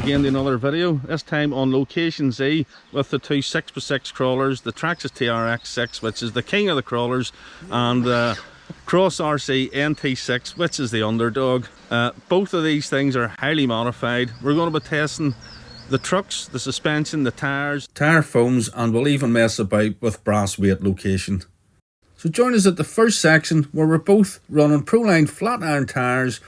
again to another video, this time on location Z with the two 6x6 crawlers, the Traxxas TRX6 which is the king of the crawlers, and the Cross RC NT6 which is the underdog. Both of these things are highly modified. We're going to be testing the trucks, the suspension, the tyres, tyre foams, and we'll even mess about with brass weight location. So join us at the first section where we're both running Proline flat iron tyres.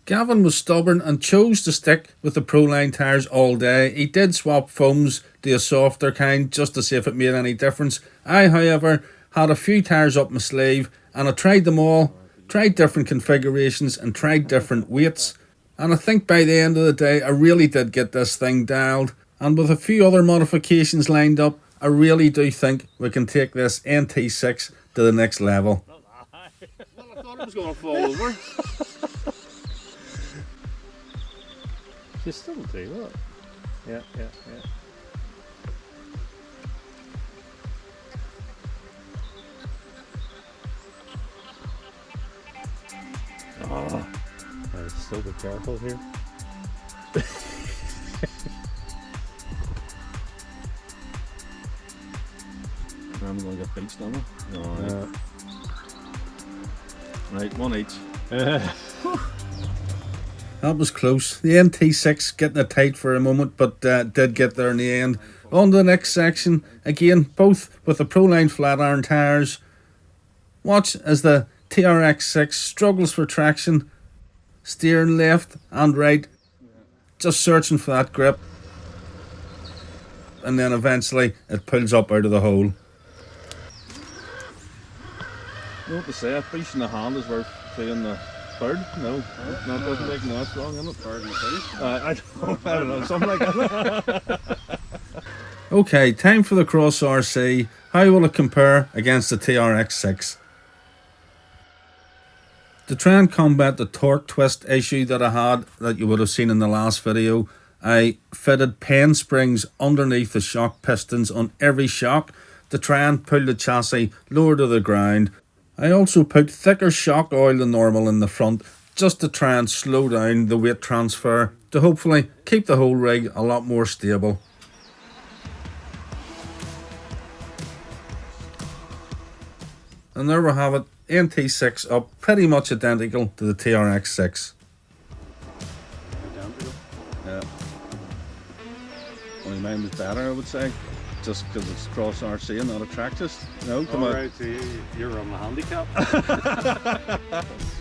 Gavin was stubborn and chose to stick with the Proline tyres all day. He did swap foams to a softer kind just to see if it made any difference. I, however, had a few tyres up my sleeve and I tried them all, tried different configurations and tried different weights. And I think by the end of the day I really did get this thing dialed. And with a few other modifications lined up, I really do think we can take this NT6 to the next level. Well, I thought it was going to fall over. You still do that. Yeah. Oh, I still be careful here. I'm going to get beached on it. No, right, one each. That was close. The NT6 getting it tight for a moment, but did get there in the end. On to the next section, again, both with the Proline flat iron tyres. Watch as the TRX6 struggles for traction, steering left and right, just searching for that grip. And then eventually it pulls up out of the hole. You know what to say, a piece in the hand is worth playing the bird? No, it doesn't make no, that's wrong, isn't it? Bird and fish? I don't know, something like that. Okay, time for the Cross RC. How will it compare against the TRX6? To try and combat the torque twist issue that I had, that you would have seen in the last video, I fitted pen springs underneath the shock pistons on every shock to try and pull the chassis lower to the ground. I also put thicker shock oil than normal in the front just to try and slow down the weight transfer to hopefully keep the whole rig a lot more stable. And there we have it, NT6 up, pretty much identical to the TRX6. Identical? Yeah. Only mine was better, I would say. Just because it's Cross RC and not a Traxxas. No, come on. Right, so you're on the handicap.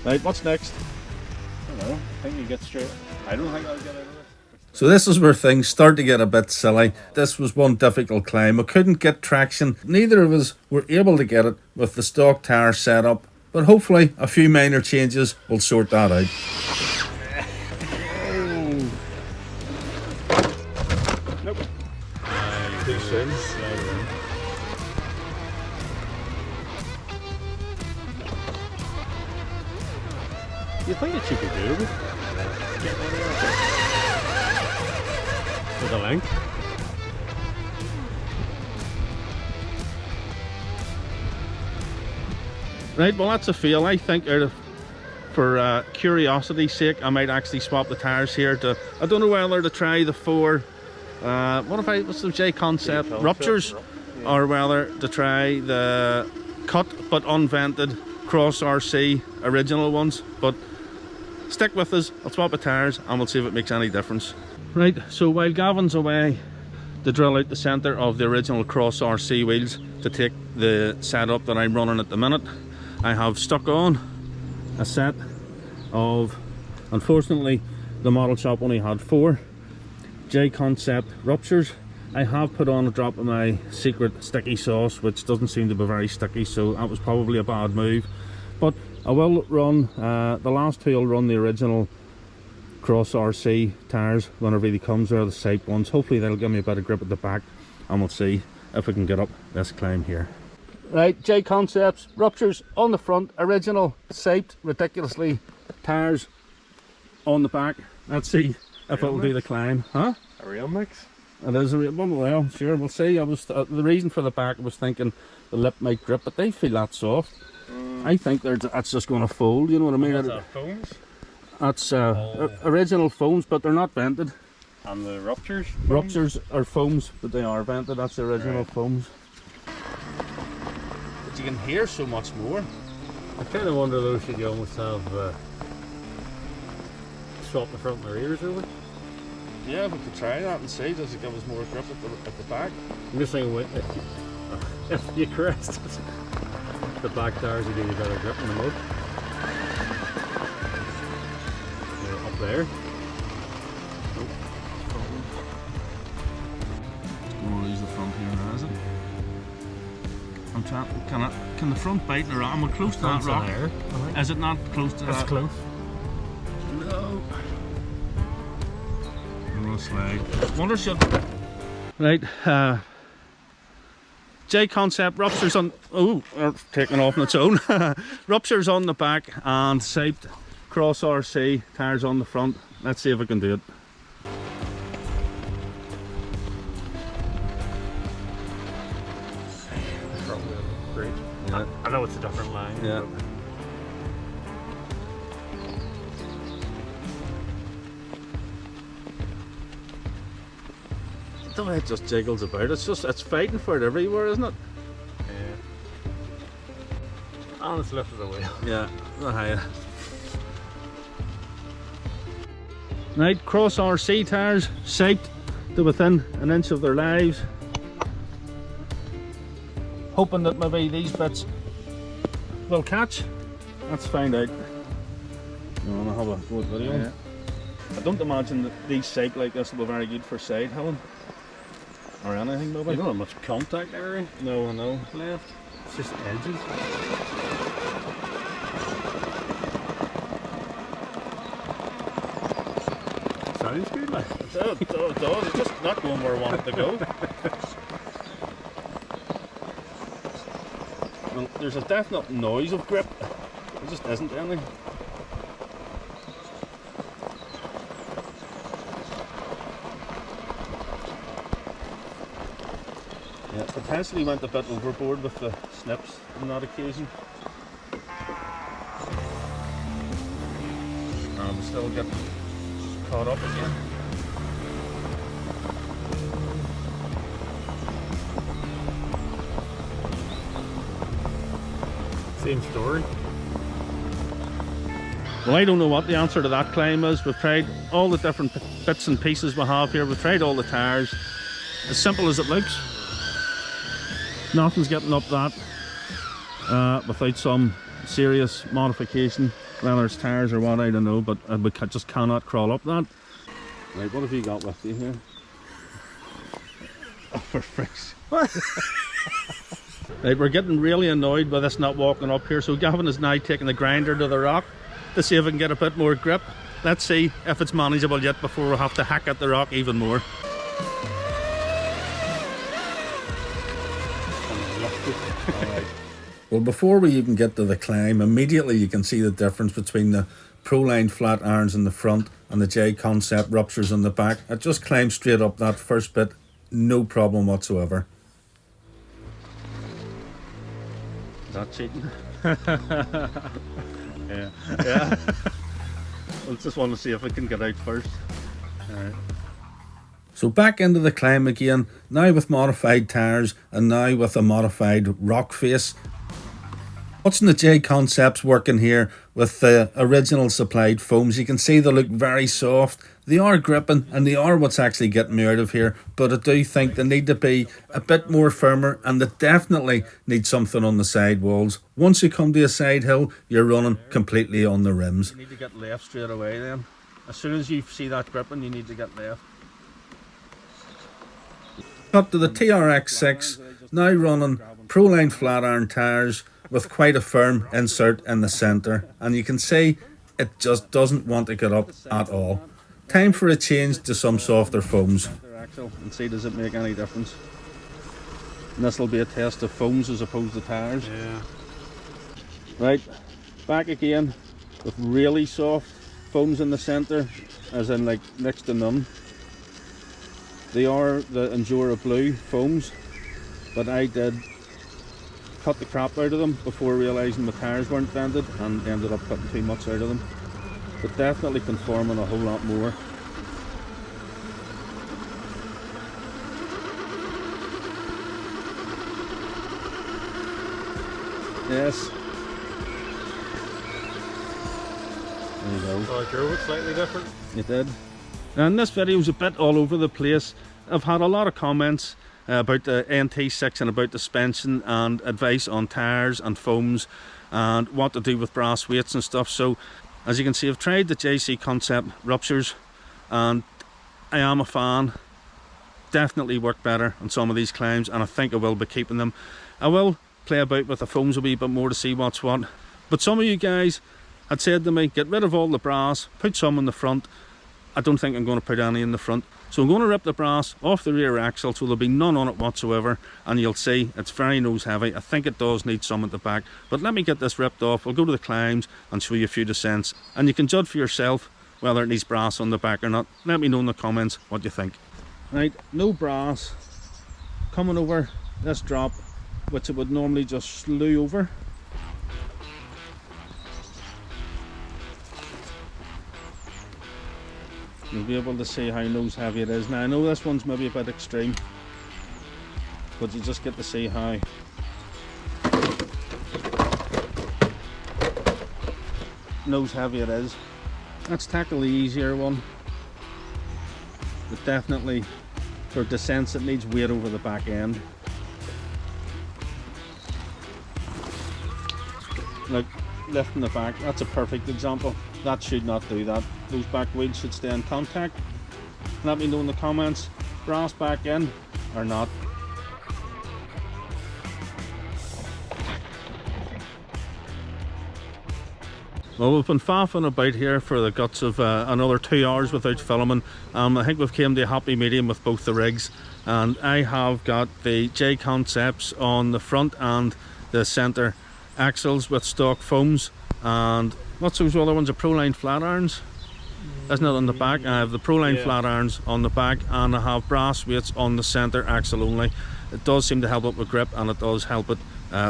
Right, what's next? I don't know. I think you get straight. I don't think I'll get out of it. So this is where things start to get a bit silly. This was one difficult climb. I couldn't get traction. Neither of us were able to get it with the stock tyre setup. But hopefully a few minor changes will sort that out. Nope. Too soon. You think it should be doable? With a length? Right, well that's a fail. I think for curiosity's sake I might actually swap the tyres here to, I don't know whether to try the what's the J concept ruptures, or whether to try the cut but unvented Cross RC original ones. But stick with us, I'll swap the tyres and we'll see if it makes any difference. Right, so while Gavin's away to drill out the centre of the original Cross RC wheels to take the setup that I'm running at the minute, I have stuck on a set of, unfortunately the model shop only had 4 J concept ruptures. I have put on a drop of my secret sticky sauce, which doesn't seem to be very sticky, so that was probably a bad move. But I will run, the last 2 will run the original Cross RC tyres whenever he comes. They're the Sape ones. Hopefully they'll give me a bit of grip at the back and we'll see if we can get up this climb here. Right, J concepts, ruptures on the front, original Sape, ridiculously tyres on the back. Let's see if it'll do the climb. Huh? A real mix? It is a real one. Well, sure, we'll see. I was the reason for the back, I was thinking the lip might grip, but they feel that soft. I think that's just going to fold, you know what I mean? What's that, foams? That's original foams, but they're not vented. And the ruptures? Ruptures are foams, but they are vented. That's the original foams. But you can hear so much more. I kind of wonder though, should you almost have swap the front and the rears over? Yeah, we could try that and see. Does it give us more grip at the back? I'm just thinking, if you crest the back tires, you do a better grip in the mud. Up there. We'll lose the front here now, is it? I'm trying. Can the front bite in the rock? Am I close to that rock? There, Is it not close to that? It's close. No. I'm gonna slide. Wonder should. Right. J concept ruptures on. Oh, taking off on its own. Ruptures on the back and shaped Cross RC tires on the front. Let's see if I can do it. Great. Yeah. I know it's a different line. Yeah. The way it just jiggles about, it's fighting for it everywhere, isn't it? Yeah. And it's lifted the wheel. Yeah, the higher. Right, Cross RC tires, shaped to within an inch of their lives. Hoping that maybe these bits will catch. Let's find out. You want to have a good video? Yeah. I don't imagine that these shaped like this will be very good for side hilling. Or anything, maybe. You don't have much contact area. No, I know. Left. It's just edges. Sounds good, like. It does. It's just not going where I want it to go. Well, there's a definite noise of grip. There just isn't any. Yeah, potentially went a bit overboard with the snips on that occasion. And we still get caught up again. Same story. Well, I don't know what the answer to that claim is. We've tried all the different bits and pieces we have here. We've tried all the tires. As simple as it looks, nothing's getting up that without some serious modification, whether it's tires or what, I don't know, but we just cannot crawl up that. Right, what have you got with you here? Oh, for frick's Right, we're getting really annoyed by this not walking up here, so Gavin is now taking the grinder to the rock to see if we can get a bit more grip. Let's see if it's manageable yet before we have to hack at the rock even more. Well, before we even get to the climb, immediately you can see the difference between the Proline flat irons in the front and the J Concept ruptures in the back. I just climbed straight up that first bit, no problem whatsoever. Is that cheating? Yeah. Yeah. We'll just want to see if we can get out first. Alright. So back into the climb again, now with modified tyres and now with a modified rock face. Watching the J Concepts working here with the original supplied foams, you can see they look very soft. They are gripping and they are what's actually getting me out of here, but I do think they need to be a bit more firmer and they definitely need something on the side walls. Once you come to a side hill, you're running completely on the rims. You need to get left straight away then. As soon as you see that gripping, you need to get left. Up to the TRX6, now running Proline flat iron tyres with quite a firm insert in the centre, and you can see it just doesn't want to get up at all. Time for a change to some softer foams. And see, does it make any difference? And this will be a test of foams as opposed to tyres. Yeah. Right, back again with really soft foams in the centre, as in like next to none. They are the Endura Blue foams, but I did cut the crap out of them before realising the tyres weren't vented and ended up cutting too much out of them. But definitely conforming a whole lot more. Yes. There you go. So your was slightly different. You did. And this video's a bit all over the place. I've had a lot of comments about the NT6 and about the suspension and advice on tyres and foams and what to do with brass weights and stuff. So as you can see, I've tried the JC Concept ruptures and I am a fan. Definitely work better on some of these climbs, and I think I will be keeping them. I will play about with the foams a wee bit more to see what's what. But some of you guys had said to me, get rid of all the brass, put some in the front. I don't think I'm going to put any in the front. So I'm going to rip the brass off the rear axle so there'll be none on it whatsoever, and you'll see it's very nose heavy. I think it does need some at the back, but let me get this ripped off. We'll go to the climbs and show you a few descents, and you can judge for yourself whether it needs brass on the back or not. Let me know in the comments what you think. Right, no brass coming over this drop, which it would normally just slew over. You'll be able to see how nose heavy it is. Now I know this one's maybe a bit extreme, but you just get to see how nose heavy it is. Let's tackle the easier one. But definitely for descents it needs weight over the back end. Look, lifting the back, that's a perfect example. That should not do that. Those back wheels should stay in contact. Let me know in the comments, brass back in or not. Well, we've been faffing about here for the guts of another 2 hours without filming. I think we've came to a happy medium with both the rigs, and I have got the J Concepts on the front and the centre axles with stock foams, and what's those other ones, the Proline flat irons? Isn't it on the back? I have the Proline flat irons on the back, and I have brass weights on the centre axle only. It does seem to help it with grip, and it does help it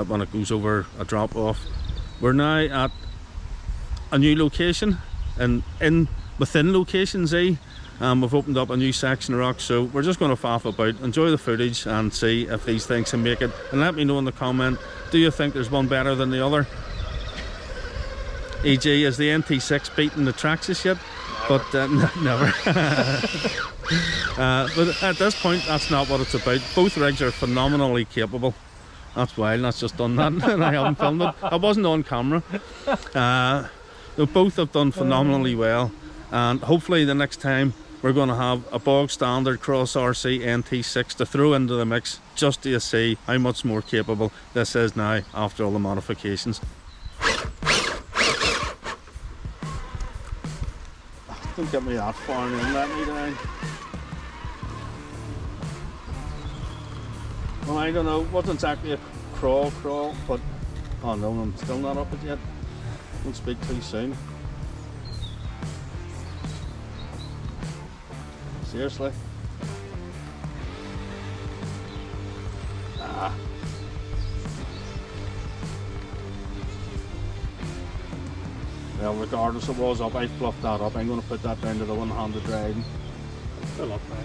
when it goes over a drop off. We're now at a new location, and within location Z, we've opened up a new section of rock, so we're just going to faff about, enjoy the footage and see if these things can make it, and let me know in the comment, do you think there's one better than the other? E.g., is the NT6 beating the Traxxas yet? But never. But at this point, that's not what it's about. Both rigs are phenomenally capable. That's wild, that's just done that and I haven't filmed it. I wasn't on camera. They both have done phenomenally well, and hopefully the next time we're going to have a bog standard Cross RC NT6 to throw into the mix, just to see how much more capable this is now after all the modifications. Don't get me that far and let me down. Well, I don't know, it wasn't exactly a crawl, but oh no, I'm still not up it yet. Don't speak too soon. Seriously? Ah. Well, regardless, it was up. I fluffed that up. I'm going to put that down to the one-handed riding. Still up there.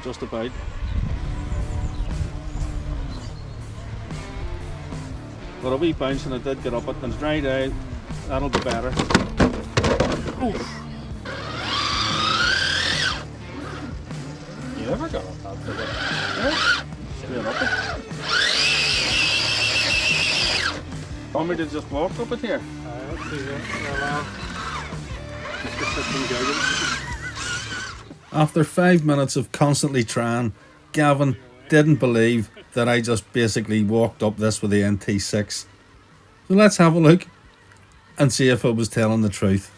Just about. But a wee bounce and I did get up it, and it's dried out. That'll be better. Oof. You never got up that big. Yeah. Straight up it. Want me to just walk up it here? Let's see that. After 5 minutes of constantly trying, Gavin didn't believe that I just basically walked up this with the NT6. So let's have a look and see if I was telling the truth.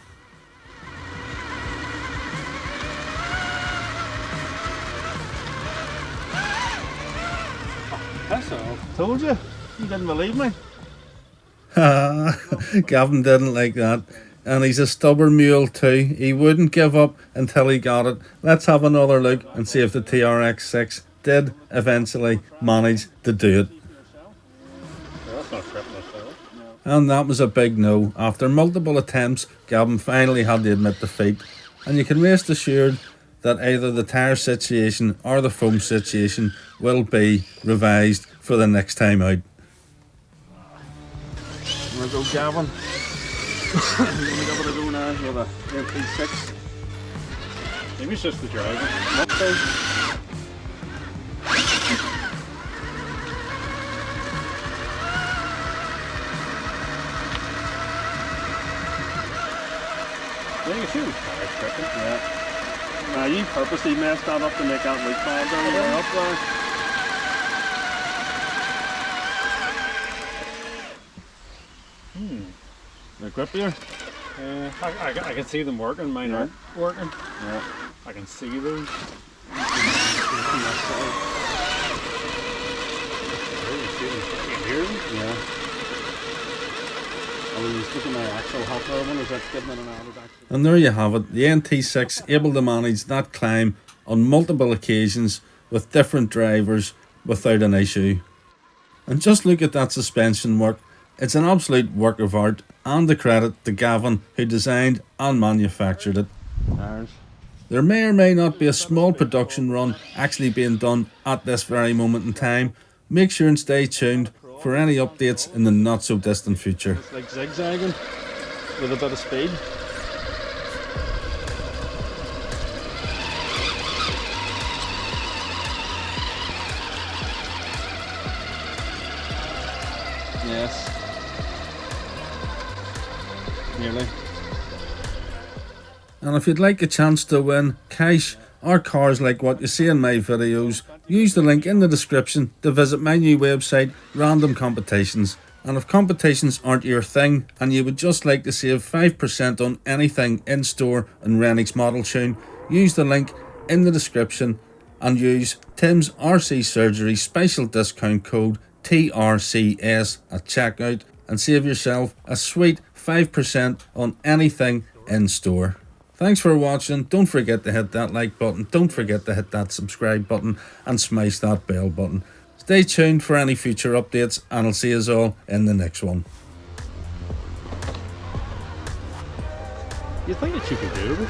Piss off. Told you, you didn't believe me. Gavin didn't like that, and he's a stubborn mule too. He wouldn't give up until he got it. Let's have another look and see if the TRX6 did eventually manage to do it. That's not tripping myself. And that was a big no. After multiple attempts, Gavin finally had to admit defeat, and you can rest assured that either the tyre situation or the foam situation will be revised for for the next time out. There we go, Gavin. I'm going to give it a go now with a NT6. Maybe it's just the driver. Yeah, you see the tires tripping. Yeah. Now you purposely messed that up to make that leak pad down there up there. The grip here? I can see them working, mine aren't working. Yeah. I can see those. Yeah. And there you have it, the NT6 able to manage that climb on multiple occasions with different drivers without an issue. And just look at that suspension work, it's an absolute work of art, and a credit to Gavin who designed and manufactured it. There may or may not be a small production run actually being done at this very moment in time. Make sure and stay tuned for any updates in the not so distant future. It's like zigzagging with a bit of speed. Yes. Nearly. And if you'd like a chance to win cash or cars like what you see in my videos, use the link in the description to visit my new website, Random Competitions. And if competitions aren't your thing and you would just like to save 5% on anything in store in Rennick's model tune, use the link in the description and use Tim's RC Surgery special discount code TRCS at checkout and save yourself a sweet 5% on anything in store. Thanks for watching. Don't forget to hit that like button. Don't forget to hit that subscribe button and smash that bell button. Stay tuned for any future updates and I'll see you all in the next one. You think that you could do it?